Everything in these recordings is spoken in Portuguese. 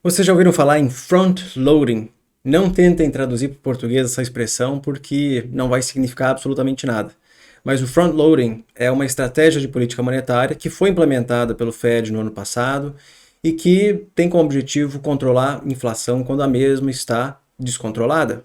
Vocês já ouviram falar em front-loading? Não tentem traduzir para o português essa expressão porque não vai significar absolutamente nada. Mas o front-loading é uma estratégia de política monetária que foi implementada pelo Fed no ano passado e que tem como objetivo controlar a inflação quando a mesma está descontrolada.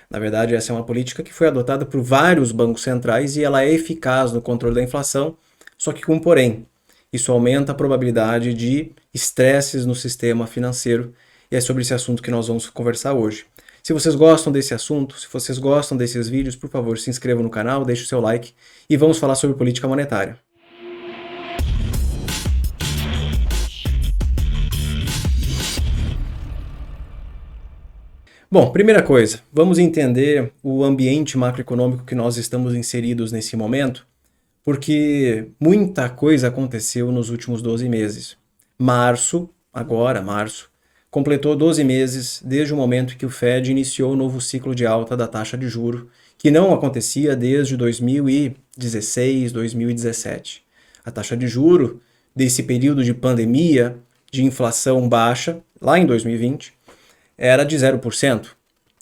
Na verdade, essa é uma política que foi adotada por vários bancos centrais e ela é eficaz no controle da inflação, só que com um porém. Isso aumenta a probabilidade de estresses no sistema financeiro e é sobre esse assunto que nós vamos conversar hoje. Se vocês gostam desse assunto, se vocês gostam desses vídeos, por favor, se inscrevam no canal, deixe o seu like e vamos falar sobre política monetária. Bom, primeira coisa, vamos entender o ambiente macroeconômico que nós estamos inseridos nesse momento, porque muita coisa aconteceu nos últimos 12 meses. Março, completou 12 meses desde o momento que o Fed iniciou o novo ciclo de alta da taxa de juro, que não acontecia desde 2016, 2017. A taxa de juro desse período de pandemia, de inflação baixa, lá em 2020, era de 0%,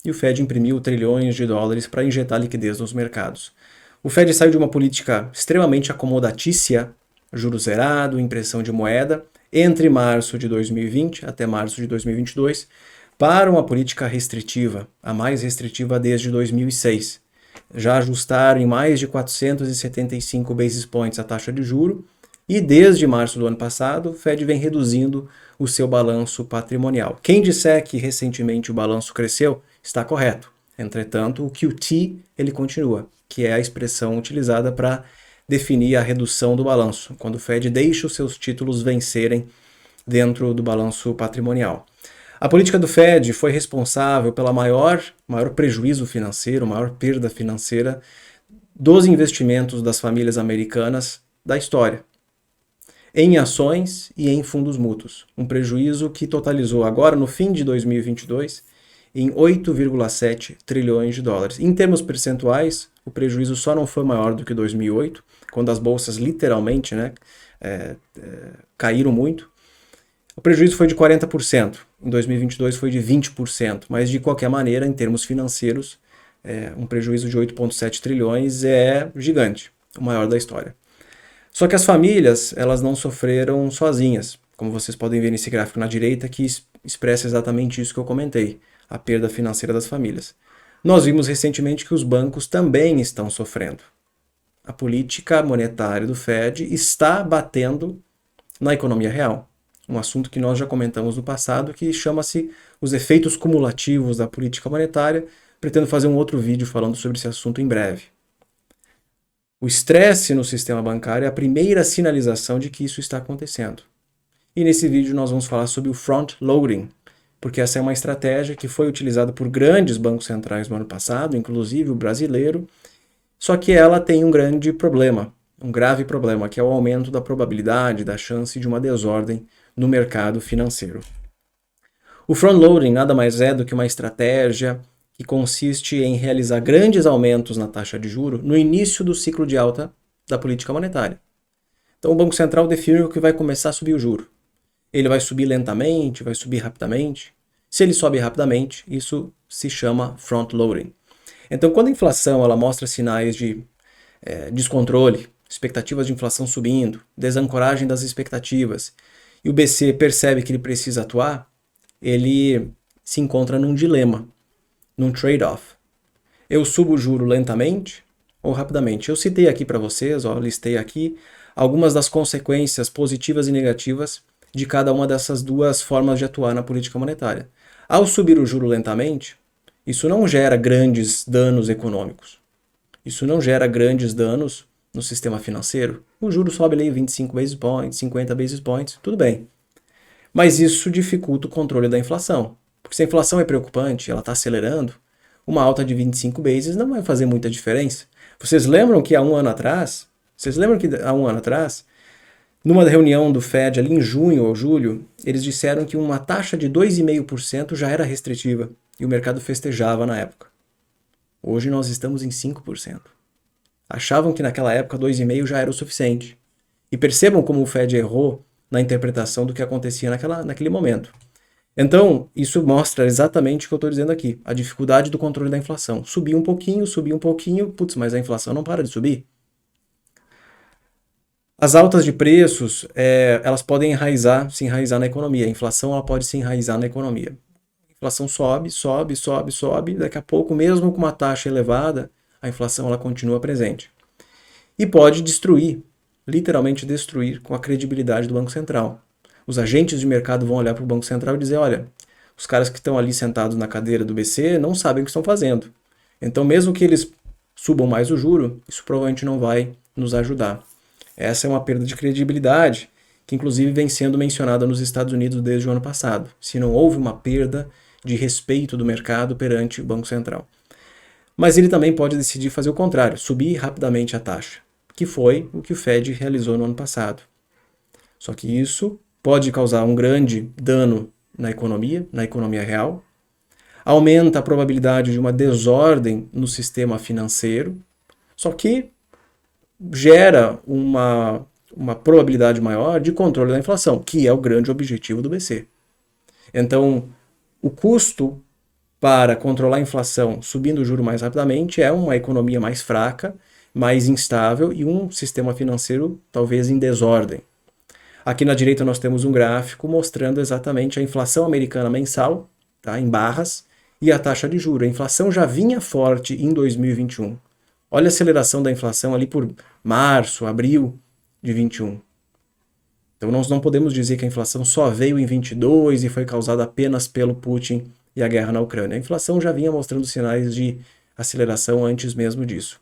e o Fed imprimiu trilhões de dólares para injetar liquidez nos mercados. O Fed saiu de uma política extremamente acomodatícia, juro zerado, impressão de moeda, entre março de 2020 até março de 2022, para uma política restritiva, a mais restritiva desde 2006. Já ajustaram em mais de 475 basis points a taxa de juro, e desde março do ano passado, o Fed vem reduzindo o seu balanço patrimonial. Quem disser que recentemente o balanço cresceu, está correto. Entretanto, o QT ele continua, que é a expressão utilizada para definir a redução do balanço, quando o Fed deixa os seus títulos vencerem dentro do balanço patrimonial. A política do Fed foi responsável pela maior prejuízo financeiro, maior perda financeira dos investimentos das famílias americanas da história, em ações e em fundos mútuos. Um prejuízo que totalizou agora, no fim de 2022, em 8,7 trilhões de dólares. Em termos percentuais, o prejuízo só não foi maior do que 2008, quando as bolsas literalmente caíram muito. O prejuízo foi de 40%, em 2022 foi de 20%, mas de qualquer maneira, em termos financeiros, um prejuízo de 8,7 trilhões é gigante, o maior da história. Só que as famílias, elas não sofreram sozinhas, como vocês podem ver nesse gráfico na direita, que expressa exatamente isso que eu comentei, a perda financeira das famílias. Nós vimos recentemente que os bancos também estão sofrendo. A política monetária do Fed está batendo na economia real. Um assunto que nós já comentamos no passado, que chama-se os efeitos cumulativos da política monetária. Pretendo fazer um outro vídeo falando sobre esse assunto em breve. O estresse no sistema bancário é a primeira sinalização de que isso está acontecendo. E nesse vídeo nós vamos falar sobre o front-loading, porque essa é uma estratégia que foi utilizada por grandes bancos centrais no ano passado, inclusive o brasileiro, só que ela tem um grande problema, um grave problema, que é o aumento da probabilidade, da chance de uma desordem no mercado financeiro. O front-loading nada mais é do que uma estratégia que consiste em realizar grandes aumentos na taxa de juros no início do ciclo de alta da política monetária. Então o Banco Central define que vai começar a subir o juro. Ele vai subir lentamente, vai subir rapidamente. Se ele sobe rapidamente, isso se chama front-loading. Então, quando a inflação ela mostra sinais de descontrole, expectativas de inflação subindo, desancoragem das expectativas, e o BC percebe que ele precisa atuar, ele se encontra num dilema, num trade-off. Eu subo o juro lentamente ou rapidamente? Eu citei aqui para vocês, listei aqui algumas das consequências positivas e negativas de cada uma dessas duas formas de atuar na política monetária. Ao subir o juro lentamente, isso não gera grandes danos econômicos. Isso não gera grandes danos no sistema financeiro. O juro sobe ali 25 basis points, 50 basis points, tudo bem. Mas isso dificulta o controle da inflação. Porque se a inflação é preocupante, ela está acelerando, uma alta de 25 bases não vai fazer muita diferença. Vocês lembram que há um ano atrás, numa reunião do Fed ali em junho ou julho, eles disseram que uma taxa de 2,5% já era restritiva e o mercado festejava na época. Hoje nós estamos em 5%. Achavam que naquela época 2,5% já era o suficiente. E percebam como o Fed errou na interpretação do que acontecia naquele momento. Então, isso mostra exatamente o que eu estou dizendo aqui, a dificuldade do controle da inflação. Subiu um pouquinho, putz, mas a inflação não para de subir. As altas de preços, elas podem se enraizar na economia. A inflação ela pode se enraizar na economia. A inflação sobe, daqui a pouco, mesmo com uma taxa elevada, a inflação ela continua presente. E pode destruir, literalmente destruir, com a credibilidade do Banco Central. Os agentes de mercado vão olhar para o Banco Central e dizer, olha, os caras que estão ali sentados na cadeira do BC não sabem o que estão fazendo. Então, mesmo que eles subam mais o juro, isso provavelmente não vai nos ajudar. Essa é uma perda de credibilidade que, inclusive, vem sendo mencionada nos Estados Unidos desde o ano passado. Se não houve uma perda de respeito do mercado perante o Banco Central. Mas ele também pode decidir fazer o contrário, subir rapidamente a taxa, que foi o que o Fed realizou no ano passado. Só que isso pode causar um grande dano na economia real, aumenta a probabilidade de uma desordem no sistema financeiro, só que gera uma probabilidade maior de controle da inflação, que é o grande objetivo do BC. Então, o custo para controlar a inflação subindo o juro mais rapidamente é uma economia mais fraca, mais instável e um sistema financeiro talvez em desordem. Aqui na direita nós temos um gráfico mostrando exatamente a inflação americana mensal, tá, em barras, e a taxa de juros. A inflação já vinha forte em 2021. Olha a aceleração da inflação ali por março, abril de 21. Então nós não podemos dizer que a inflação só veio em 22 e foi causada apenas pelo Putin e a guerra na Ucrânia. A inflação já vinha mostrando sinais de aceleração antes mesmo disso.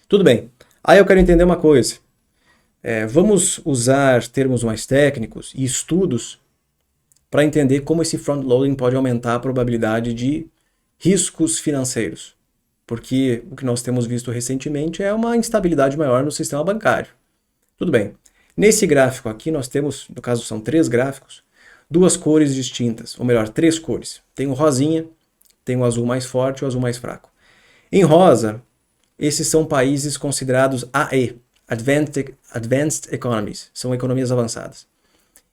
Tudo bem. Aí eu quero entender uma coisa. Vamos usar termos mais técnicos e estudos para entender como esse front-loading pode aumentar a probabilidade de riscos financeiros. Porque o que nós temos visto recentemente é uma instabilidade maior no sistema bancário. Tudo bem. Nesse gráfico aqui nós temos, no caso são 3 gráficos, 2 cores distintas, ou melhor, 3 cores. Tem o rosinha, tem o azul mais forte e o azul mais fraco. Em rosa, esses são países considerados AE, Advanced Economies, são economias avançadas.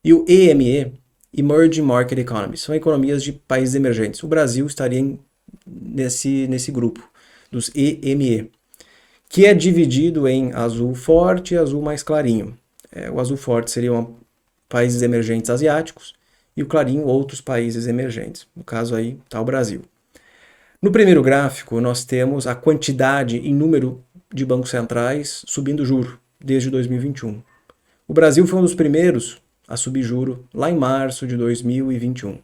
E o EME, Emerging Market Economies, são economias de países emergentes. O Brasil estaria nesse grupo dos EME, que é dividido em azul forte e azul mais clarinho. O azul forte seriam países emergentes asiáticos e o clarinho outros países emergentes. No caso aí está o Brasil. No primeiro gráfico nós temos a quantidade em número de bancos centrais subindo juro desde 2021. O Brasil foi um dos primeiros a subir juro lá em março de 2021.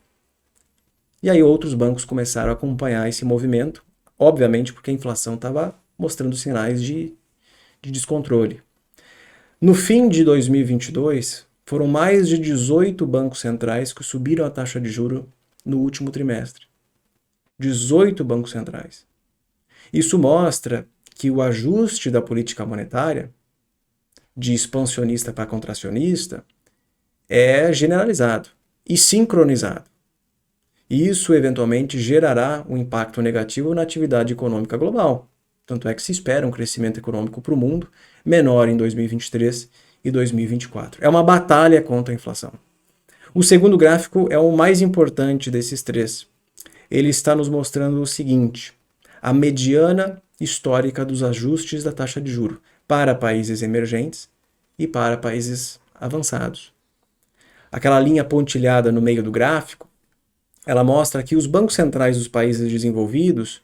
E aí outros bancos começaram a acompanhar esse movimento, obviamente porque a inflação estava mostrando sinais de descontrole. No fim de 2022, foram mais de 18 bancos centrais que subiram a taxa de juro no último trimestre. 18 bancos centrais. Isso mostra que o ajuste da política monetária, de expansionista para contracionista, é generalizado e sincronizado. Isso eventualmente gerará um impacto negativo na atividade econômica global. Tanto é que se espera um crescimento econômico para o mundo menor em 2023 e 2024. É uma batalha contra a inflação. O segundo gráfico é o mais importante desses 3. Ele está nos mostrando o seguinte: a mediana histórica dos ajustes da taxa de juros para países emergentes e para países avançados. Aquela linha pontilhada no meio do gráfico, ela mostra que os bancos centrais dos países desenvolvidos,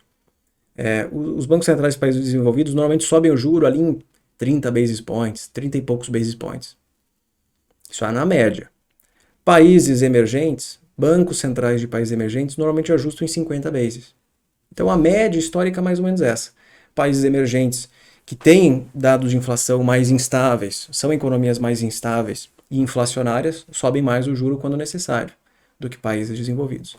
os bancos centrais dos países desenvolvidos normalmente sobem o juro ali em 30 basis points, 30 e poucos basis points. Isso é na média. Países emergentes, bancos centrais de países emergentes, normalmente ajustam em 50 basis. Então a média histórica é mais ou menos essa. Países emergentes que têm dados de inflação mais instáveis, são economias mais instáveis e inflacionárias, sobem mais o juro quando necessário do que países desenvolvidos.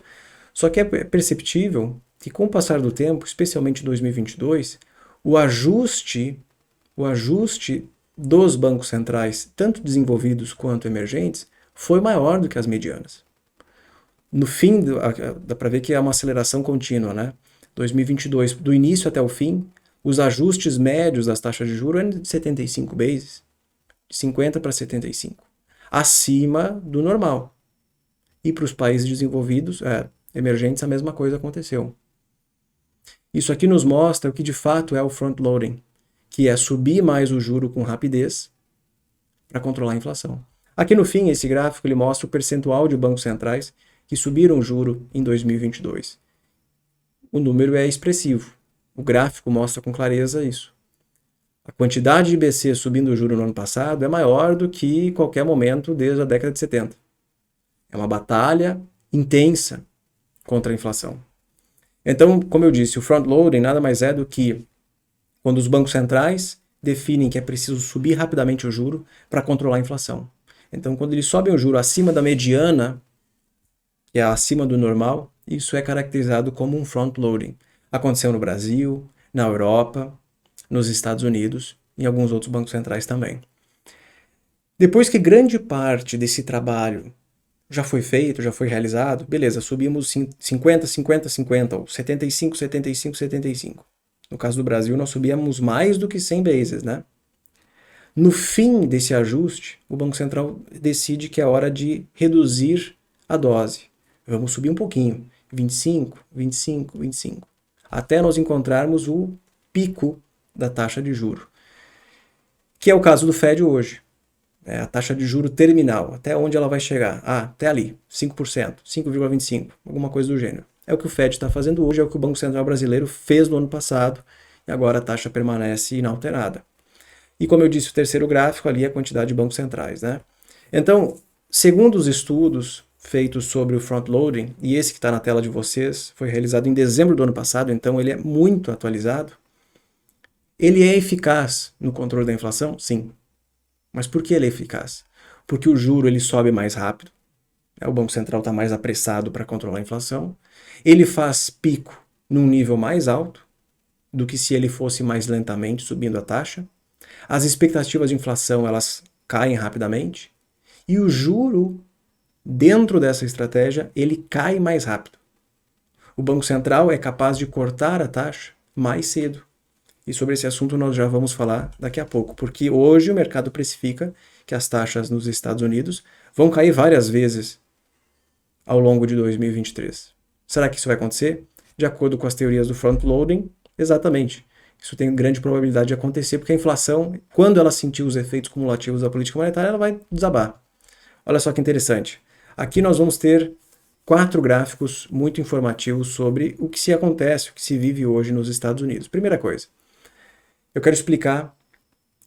Só que é perceptível que com o passar do tempo, especialmente em 2022, o ajuste dos bancos centrais, tanto desenvolvidos quanto emergentes, foi maior do que as medianas. No fim, dá para ver que é uma aceleração contínua, né? 2022, do início até o fim, os ajustes médios das taxas de juros eram de 75 bases, de 50 para 75, acima do normal. E para os países desenvolvidos, emergentes, a mesma coisa aconteceu. Isso aqui nos mostra o que de fato é o front-loading, que é subir mais o juro com rapidez para controlar a inflação. Aqui no fim, esse gráfico ele mostra o percentual de bancos centrais que subiram o juro em 2022. O número é expressivo. O gráfico mostra com clareza isso. A quantidade de BC subindo o juro no ano passado é maior do que qualquer momento desde a década de 70. É uma batalha intensa contra a inflação. Então, como eu disse, o front-loading nada mais é do que quando os bancos centrais definem que é preciso subir rapidamente o juro para controlar a inflação. Então, quando eles sobem o juro acima da mediana, que é acima do normal, isso é caracterizado como um front-loading. Aconteceu no Brasil, na Europa, nos Estados Unidos e em alguns outros bancos centrais também. Depois que grande parte desse trabalho já foi feito, já foi realizado, beleza, subimos 50, 50, 50, ou 75, 75, 75. No caso do Brasil, nós subíamos mais do que 100 bases, né? No fim desse ajuste, o Banco Central decide que é hora de reduzir a dose. Vamos subir um pouquinho, 25, 25, 25, até nós encontrarmos o pico da taxa de juro, que é o caso do Fed hoje. É a taxa de juro terminal, até onde ela vai chegar? Até ali, 5%, 5,25%, alguma coisa do gênero. É o que o Fed está fazendo hoje, é o que o Banco Central brasileiro fez no ano passado, e agora a taxa permanece inalterada. E como eu disse, o terceiro gráfico ali é a quantidade de bancos centrais, né? Então, segundo os estudos feitos sobre o front-loading, e esse que está na tela de vocês, foi realizado em dezembro do ano passado, então ele é muito atualizado, ele é eficaz no controle da inflação? Sim. Mas por que ele é eficaz? Porque o juro ele sobe mais rápido, o Banco Central está mais apressado para controlar a inflação, ele faz pico num nível mais alto do que se ele fosse mais lentamente subindo a taxa, as expectativas de inflação elas caem rapidamente e o juro dentro dessa estratégia ele cai mais rápido. O Banco Central é capaz de cortar a taxa mais cedo. E sobre esse assunto nós já vamos falar daqui a pouco, porque hoje o mercado precifica que as taxas nos Estados Unidos vão cair várias vezes ao longo de 2023. Será que isso vai acontecer? De acordo com as teorias do front-loading, exatamente. Isso tem grande probabilidade de acontecer, porque a inflação, quando ela sentir os efeitos cumulativos da política monetária, ela vai desabar. Olha só que interessante. Aqui nós vamos ter 4 gráficos muito informativos sobre o que se acontece, o que se vive hoje nos Estados Unidos. Primeira coisa, eu quero explicar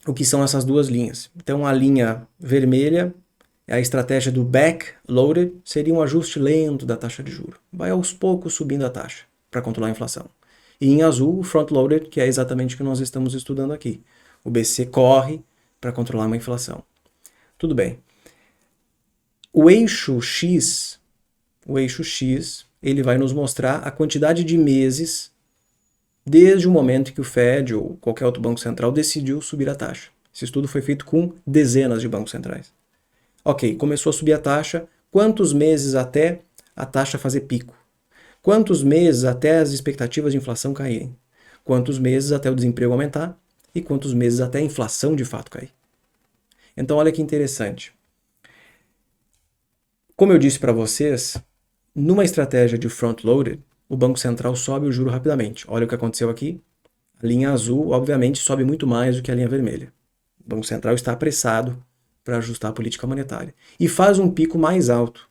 o que são essas duas linhas. Então, a linha vermelha é a estratégia do back-loaded, seria um ajuste lento da taxa de juros. Vai aos poucos subindo a taxa para controlar a inflação. E em azul, o front-loaded, que é exatamente o que nós estamos estudando aqui. O BC corre para controlar uma inflação. Tudo bem. O eixo X, ele vai nos mostrar a quantidade de meses desde o momento que o Fed ou qualquer outro banco central decidiu subir a taxa. Esse estudo foi feito com dezenas de bancos centrais. Ok, começou a subir a taxa, quantos meses até a taxa fazer pico? Quantos meses até as expectativas de inflação caírem? Quantos meses até o desemprego aumentar? E quantos meses até a inflação de fato cair? Então olha que interessante. Como eu disse para vocês, numa estratégia de front-loaded, o Banco Central sobe o juro rapidamente. Olha o que aconteceu aqui. A linha azul, obviamente, sobe muito mais do que a linha vermelha. O Banco Central está apressado para ajustar a política monetária. E faz um pico mais alto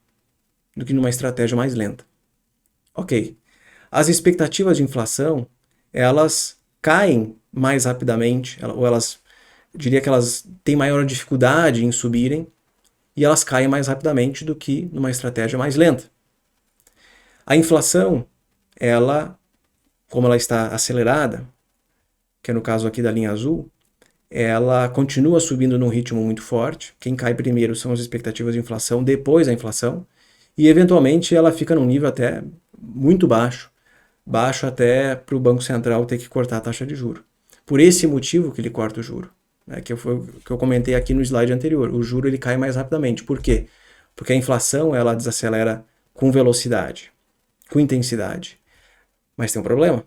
do que numa estratégia mais lenta. Ok. As expectativas de inflação, elas caem mais rapidamente, ou elas, eu diria que elas têm maior dificuldade em subirem, e elas caem mais rapidamente do que numa estratégia mais lenta. A inflação, ela, como ela está acelerada, que é no caso aqui da linha azul, ela continua subindo num ritmo muito forte. Quem cai primeiro são as expectativas de inflação, depois a inflação, e eventualmente ela fica num nível até muito baixo até para o Banco Central ter que cortar a taxa de juro. Por esse motivo que ele corta o juro, que eu comentei aqui no slide anterior. O juro ele cai mais rapidamente. Por quê? Porque a inflação ela desacelera com velocidade, com intensidade. Mas tem um problema. O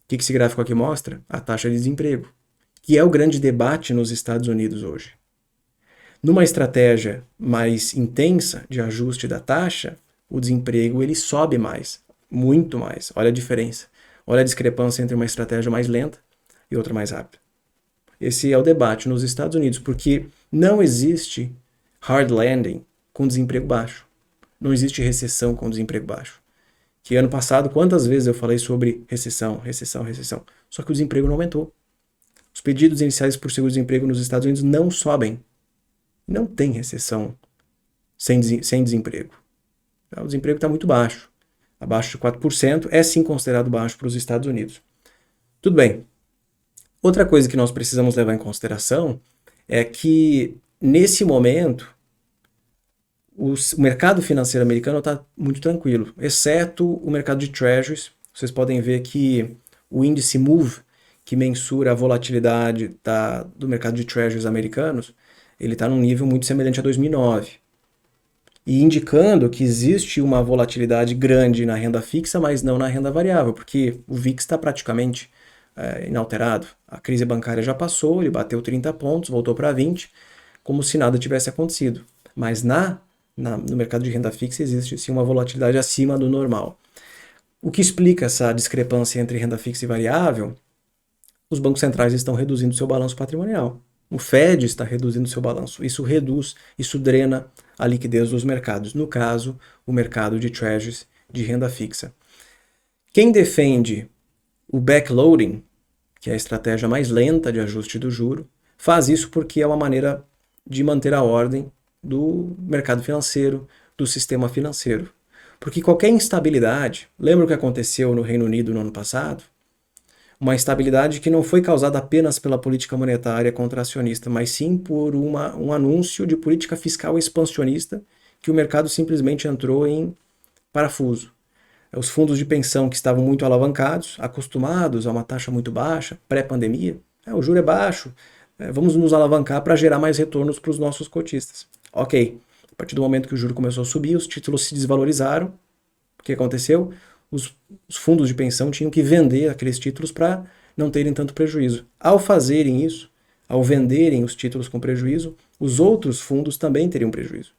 que esse gráfico aqui mostra? A taxa de desemprego, que é o grande debate nos Estados Unidos hoje. Numa estratégia mais intensa de ajuste da taxa, o desemprego ele sobe mais, muito mais. Olha a diferença. Olha a discrepância entre uma estratégia mais lenta e outra mais rápida. Esse é o debate nos Estados Unidos, porque não existe hard landing com desemprego baixo. Não existe recessão com desemprego baixo. Que ano passado, quantas vezes eu falei sobre recessão, recessão, recessão. Só que o desemprego não aumentou. Os pedidos iniciais por seguro-desemprego nos Estados Unidos não sobem. Não tem recessão sem desemprego. O desemprego está muito baixo. Abaixo de 4%, é sim considerado baixo para os Estados Unidos. Tudo bem. Outra coisa que nós precisamos levar em consideração é que, nesse momento, o mercado financeiro americano está muito tranquilo, exceto o mercado de treasuries. Vocês podem ver que o índice MOVE, que mensura a volatilidade do mercado de treasuries americanos, ele está num nível muito semelhante a 2009. E indicando que existe uma volatilidade grande na renda fixa, mas não na renda variável, porque o VIX está praticamente inalterado. A crise bancária já passou, ele bateu 30 pontos, voltou para 20, como se nada tivesse acontecido. Mas no mercado de renda fixa existe sim uma volatilidade acima do normal. O que explica essa discrepância entre renda fixa e variável? Os bancos centrais estão reduzindo seu balanço patrimonial. O Fed está reduzindo seu balanço. Isso drena a liquidez dos mercados. No caso, o mercado de treasuries de renda fixa. Quem defende o backloading, que é a estratégia mais lenta de ajuste do juro, faz isso porque é uma maneira de manter a ordem do mercado financeiro, do sistema financeiro. Porque qualquer instabilidade, lembra o que aconteceu no Reino Unido no ano passado? Uma instabilidade que não foi causada apenas pela política monetária contracionista, mas sim por um anúncio de política fiscal expansionista que o mercado simplesmente entrou em parafuso. Os fundos de pensão que estavam muito alavancados, acostumados a uma taxa muito baixa, pré-pandemia, o juro é baixo, vamos nos alavancar para gerar mais retornos para os nossos cotistas. Ok, a partir do momento que o juro começou a subir, os títulos se desvalorizaram. O que aconteceu? Os fundos de pensão tinham que vender aqueles títulos para não terem tanto prejuízo. Ao fazerem isso, ao venderem os títulos com prejuízo, os outros fundos também teriam prejuízo.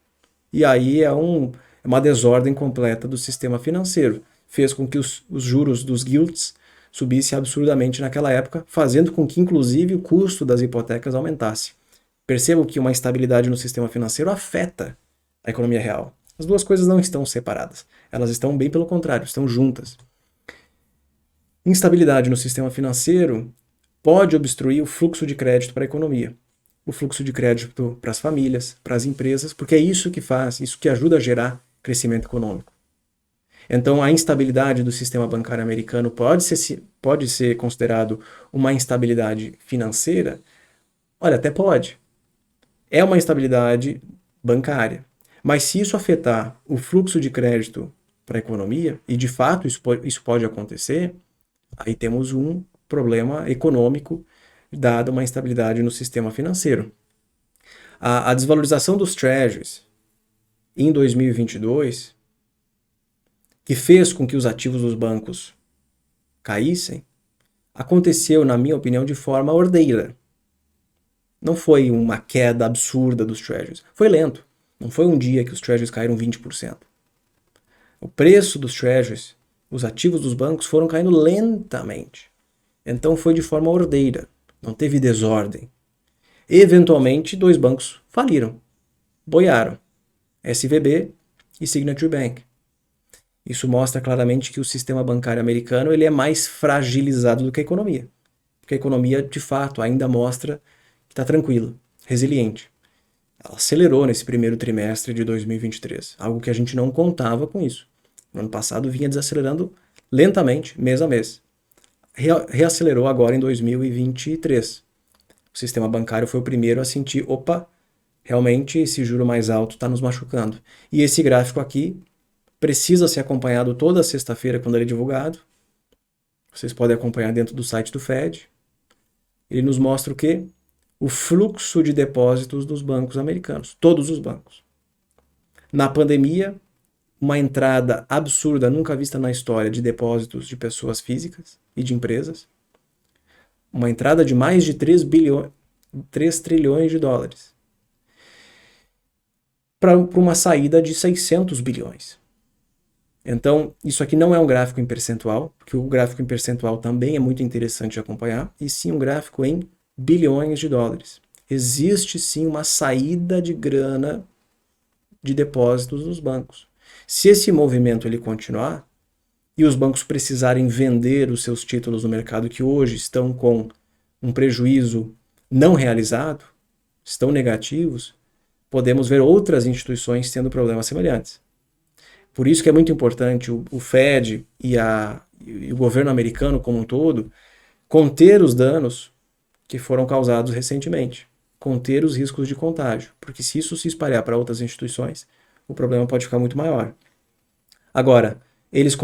E aí é uma desordem completa do sistema financeiro. Fez com que os juros dos gilts subissem absurdamente naquela época, fazendo com que, inclusive, o custo das hipotecas aumentasse. Percebam que uma instabilidade no sistema financeiro afeta a economia real. As duas coisas não estão separadas. Elas estão bem pelo contrário, estão juntas. Instabilidade no sistema financeiro pode obstruir o fluxo de crédito para a economia. O fluxo de crédito para as famílias, para as empresas, porque é isso que ajuda a gerar crescimento econômico. Então, a instabilidade do sistema bancário americano pode ser considerado uma instabilidade financeira? Olha, até pode. É uma instabilidade bancária. Mas se isso afetar o fluxo de crédito para a economia, e de fato isso pode acontecer, aí temos um problema econômico dada uma instabilidade no sistema financeiro. A desvalorização dos treasuries em 2022, que fez com que os ativos dos bancos caíssem, aconteceu, na minha opinião, de forma ordeira. Não foi uma queda absurda dos treasuries. Foi lento. Não foi um dia que os treasuries caíram 20%. O preço dos treasuries, os ativos dos bancos, foram caindo lentamente. Então foi de forma ordeira. Não teve desordem. Eventualmente, dois bancos faliram. Boiaram. SVB e Signature Bank. Isso mostra claramente que o sistema bancário americano ele é mais fragilizado do que a economia. Porque a economia, de fato, ainda mostra que está tranquila, resiliente. Ela acelerou nesse primeiro trimestre de 2023, algo que a gente não contava com isso. No ano passado vinha desacelerando lentamente, mês a mês. Reacelerou agora em 2023. O sistema bancário foi o primeiro a sentir, opa, realmente esse juro mais alto está nos machucando. E esse gráfico aqui precisa ser acompanhado toda sexta-feira quando ele é divulgado. Vocês podem acompanhar dentro do site do Fed. Ele nos mostra o quê? O fluxo de depósitos dos bancos americanos, todos os bancos. Na pandemia, uma entrada absurda, nunca vista na história, de depósitos de pessoas físicas e de empresas. Uma entrada de mais de 3 trilhões de dólares. para uma saída de 600 bilhões. Então, isso aqui não é um gráfico em percentual, porque o gráfico em percentual também é muito interessante de acompanhar, e sim um gráfico em bilhões de dólares. Existe sim uma saída de grana de depósitos dos bancos. Se esse movimento ele continuar e os bancos precisarem vender os seus títulos no mercado que hoje estão com um prejuízo não realizado, estão negativos, podemos ver outras instituições tendo problemas semelhantes. Por isso que é muito importante o Fed e o governo americano como um todo conter os danos que foram causados recentemente, conter os riscos de contágio, porque se isso se espalhar para outras instituições, o problema pode ficar muito maior. Agora, eles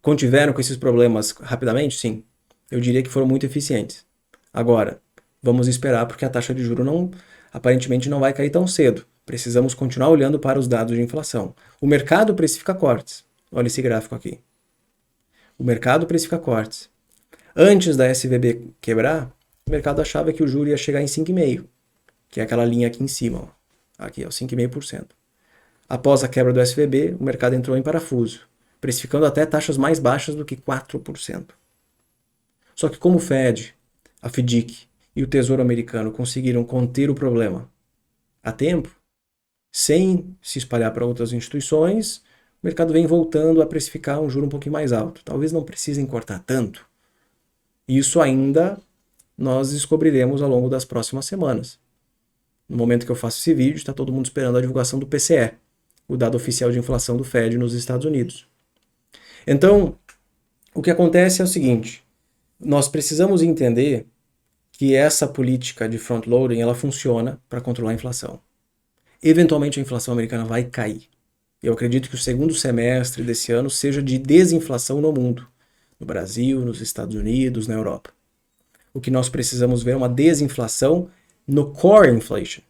contiveram com esses problemas rapidamente? Sim. Eu diria que foram muito eficientes. Agora, vamos esperar porque a taxa de juros aparentemente não vai cair tão cedo. Precisamos continuar olhando para os dados de inflação. O mercado precifica cortes. Olha esse gráfico aqui. O mercado precifica cortes. Antes da SVB quebrar, o mercado achava que o juro ia chegar em 5,5%, que é aquela linha aqui em cima. Ó. Aqui, 5,5%. Após a quebra do SVB, o mercado entrou em parafuso, precificando até taxas mais baixas do que 4%. Só que como o Fed, a FDIC e o Tesouro Americano conseguiram conter o problema a tempo, sem se espalhar para outras instituições, o mercado vem voltando a precificar um juro um pouquinho mais alto. Talvez não precisem cortar tanto. Isso ainda nós descobriremos ao longo das próximas semanas. No momento que eu faço esse vídeo, está todo mundo esperando a divulgação do PCE, o dado oficial de inflação do Fed nos Estados Unidos. Então, o que acontece é o seguinte, nós precisamos entender que essa política de front-loading ela funciona para controlar a inflação. Eventualmente a inflação americana vai cair. Eu acredito que o segundo semestre desse ano seja de desinflação no mundo, no Brasil, nos Estados Unidos, na Europa. O que nós precisamos ver é uma desinflação no core inflation,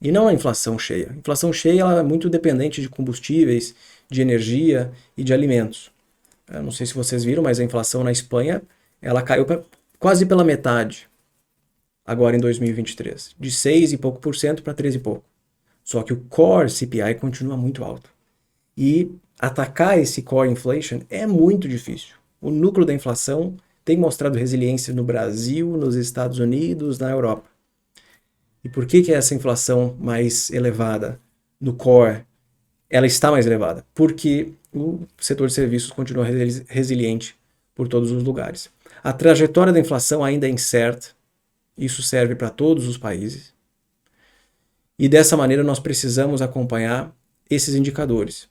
e não a inflação cheia. A inflação cheia ela é muito dependente de combustíveis, de energia e de alimentos. Eu não sei se vocês viram, mas a inflação na Espanha ela caiu quase pela metade agora em 2023, de 6 e pouco por cento para 13 e pouco. Só que o core CPI continua muito alto. E atacar esse core inflation é muito difícil. O núcleo da inflação tem mostrado resiliência no Brasil, nos Estados Unidos, na Europa. E por que essa inflação mais elevada no core, ela está mais elevada? Porque o setor de serviços continua resiliente por todos os lugares. A trajetória da inflação ainda é incerta, isso serve para todos os países. E dessa maneira nós precisamos acompanhar esses indicadores.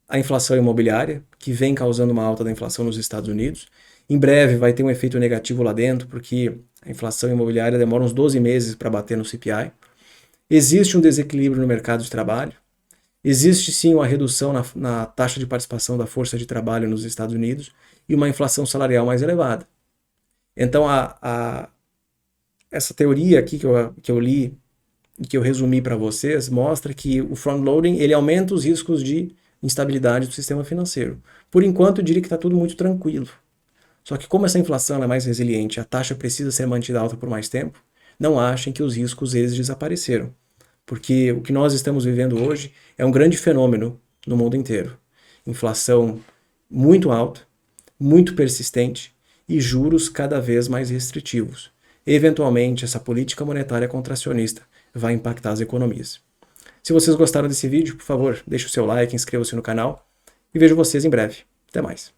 A inflação imobiliária, que vem causando uma alta da inflação nos Estados Unidos. Em breve vai ter um efeito negativo lá dentro, porque a inflação imobiliária demora uns 12 meses para bater no CPI. Existe um desequilíbrio no mercado de trabalho. Existe sim uma redução na taxa de participação da força de trabalho nos Estados Unidos e uma inflação salarial mais elevada. Então, essa teoria aqui que eu li e que eu resumi para vocês mostra que o front-loading ele aumenta os riscos de instabilidade do sistema financeiro. Por enquanto, eu diria que está tudo muito tranquilo. Só que como essa inflação é mais resiliente, a taxa precisa ser mantida alta por mais tempo, não achem que os riscos eles desapareceram. Porque o que nós estamos vivendo hoje é um grande fenômeno no mundo inteiro. Inflação muito alta, muito persistente e juros cada vez mais restritivos. Eventualmente, essa política monetária contracionista vai impactar as economias. Se vocês gostaram desse vídeo, por favor, deixe o seu like, inscreva-se no canal e vejo vocês em breve. Até mais.